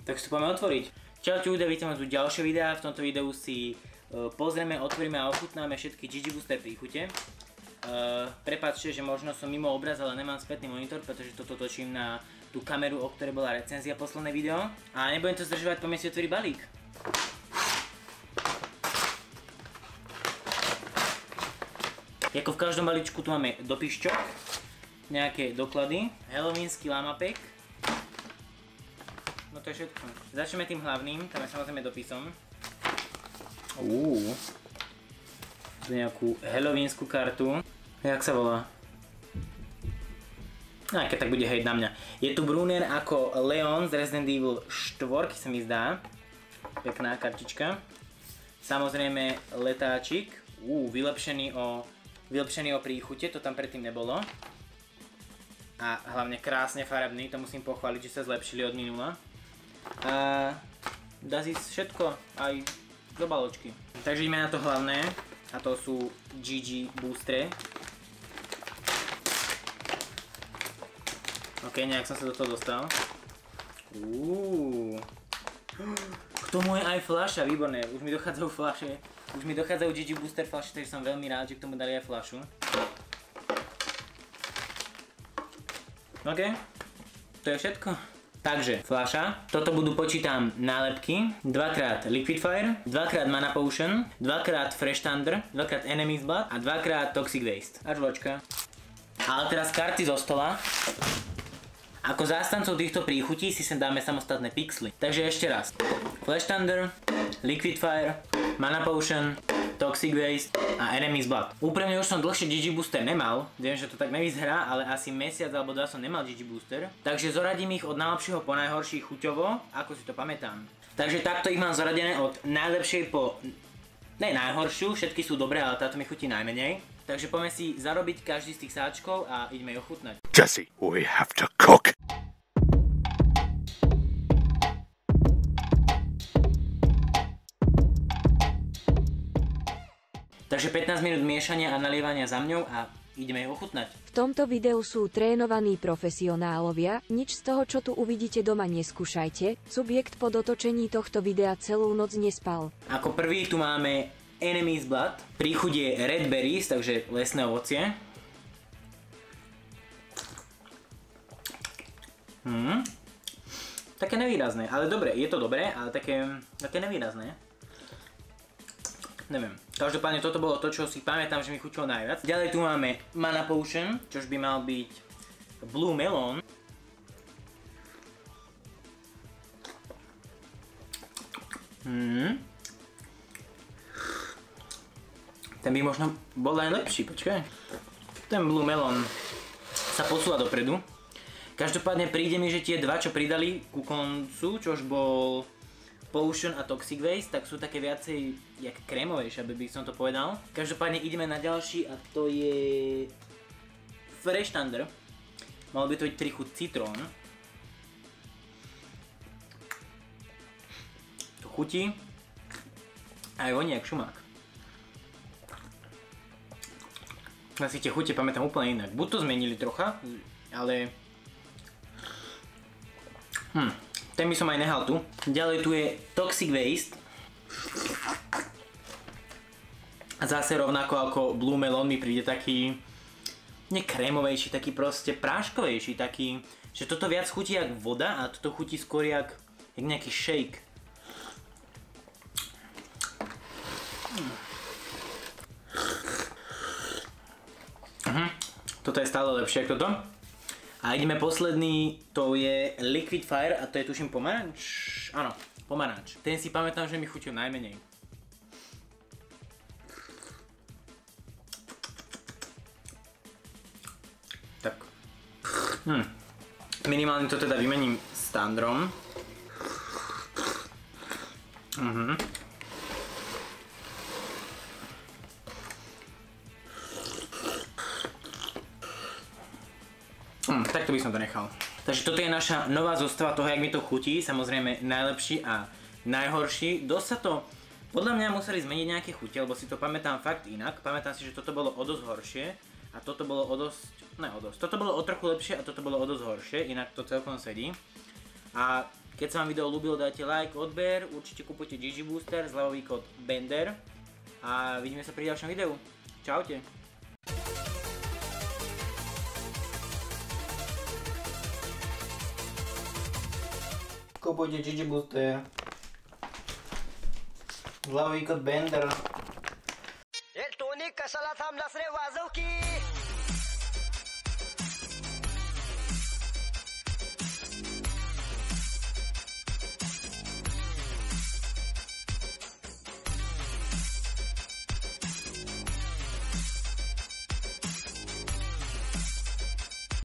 Tak si to poďme otvoriť. Čaute ľudia, vítam vás u ďalšie videá. V tomto videu si pozrieme, otvoríme a ochutnáme všetky GG Booster príchute. Prepáčte, že možno som mimo obraz, ale nemám spätný monitor, pretože toto točím na tú kameru, o ktorej bola recenzia posledné video. A nebudem to zdržovať, poďme si otvoriť balík. Jako v každom balíčku tu máme dopíšťok, nejaké doklady, halloweensky Llama Pack. No to je všetko. Začneme tým hlavným, tam je samozrejme dopisom. Tu nejakú halloweensku kartu. Jak sa volá? Keď tak bude hejt na mňa. Je tu Brunner ako Leon z Resident Evil 4, sa mi zdá. Pekná kartička. Samozrejme letáčik. Vylepšený o príchute, to tam predtým nebolo. A hlavne krásne farebný, to musím pochváliť, že sa zlepšili od minula. A dá si všetko, aj do baločky. Takže ideme na to hlavné, a to sú GG Boostre. Ok, nejak som sa do toho dostal. K tomu je aj fľaša, výborné, už mi dochádzajú fľaše. Už mi dochádzajú GG Booster fľaše, takže som veľmi rád, že k tomu dali aj fľašu. Ok, to je všetko. Takže, fľaša. Toto budú, počítam, nálepky. 2x Liquid Fire, 2x Mana Potion, 2x Fresh Thunder, 2x Enemy's Blood a 2x Toxic Waste. A žločka. Ale teraz karty zo stola. Ako zástancov týchto príchutí si sem dáme samostatné pixely. Takže ešte raz. Flash Thunder, Liquid Fire, Mana Potion, Toxic Waste a Enemy's Blood. Úprimne už som dlhšie GG Booster nemal, viem, že to tak nevyzerá, ale asi mesiac alebo dva som nemal GG Booster. Takže zoradím ich od najlepšieho po najhorší chuťovo, ako si to pamätám. Takže takto ich mám zoradené od najlepšej po najhoršiu, všetky sú dobré, ale táto mi chutí najmenej. Takže poďme si zarobiť každý z tých sáčkov a ideme ich ochutnať. Jesse, we have to cook. Takže 15 minút miešania a nalievania za mňou a ideme ich ochutnať. V tomto videu sú trénovaní profesionálovia, nič z toho, čo tu uvidíte doma neskúšajte, subjekt po dotočení tohto videa celú noc nespal. Ako prvý tu máme Enemy's Blood, príchuť je Red Berries, takže lesné ovocie. Také nevýrazné, ale dobre, je to dobré, ale také nevýrazné. Neviem. Každopádne toto bolo to, čo si pamätám, že mi chutilo najviac. Ďalej tu máme Mana Potion, čož by mal byť Blue Melon. Ten by možno bol najlepší, počkaj. Ten Blue Melon sa posúva dopredu. Každopádne príde mi, že tie dva, čo pridali ku koncu, čož bol Potion a Toxic Waste, tak sú také viacej jak krémovejšie, aby som to povedal. Každopádne ideme na ďalší a to je Fresh Thunder. Malo by to byť príchuť citrón. To chutí aj voní jak šumák. Ja si tie chute pamätám úplne inak. Buď to zmenili trocha, ale ten by som aj nehal tu. Ďalej tu je Toxic Waste. A zase rovnako ako Blue Melon mi príde taký nekrémovejší, taký proste práškovejší, taký, že toto viac chutí jak voda a toto chutí skôr jak nejaký shake. Toto je stále lepšie ako toto. A ideme posledný, to je Liquid Fire a to je tuším pomaranč. Áno, pomaranč. Ten si pamätám, že mi chutil najmenej. Tak. Minimálne to teda vymením s Thunderom. Takto by som to nechal. Takže toto je naša nová zostava toho, jak mi to chutí. Samozrejme najlepší a najhorší. Dosť sa to, podľa mňa museli zmeniť nejaké chute, lebo si to pamätám fakt inak. Pamätám si, že toto bolo o dosť horšie. A toto bolo o dosť, ne o dosť. Toto bolo o trochu lepšie a toto bolo o dosť horšie, inak to celkom sedí. A Keď sa vám video ľúbilo, dajte like, odber, určite kupujte GG Booster, zľavový kód BENDER a vidíme sa pri ďalšom videu. Čaute. Kupujte GG Booster, zľavový kód BENDER. Tony कशाला थांबलास रे वाजव की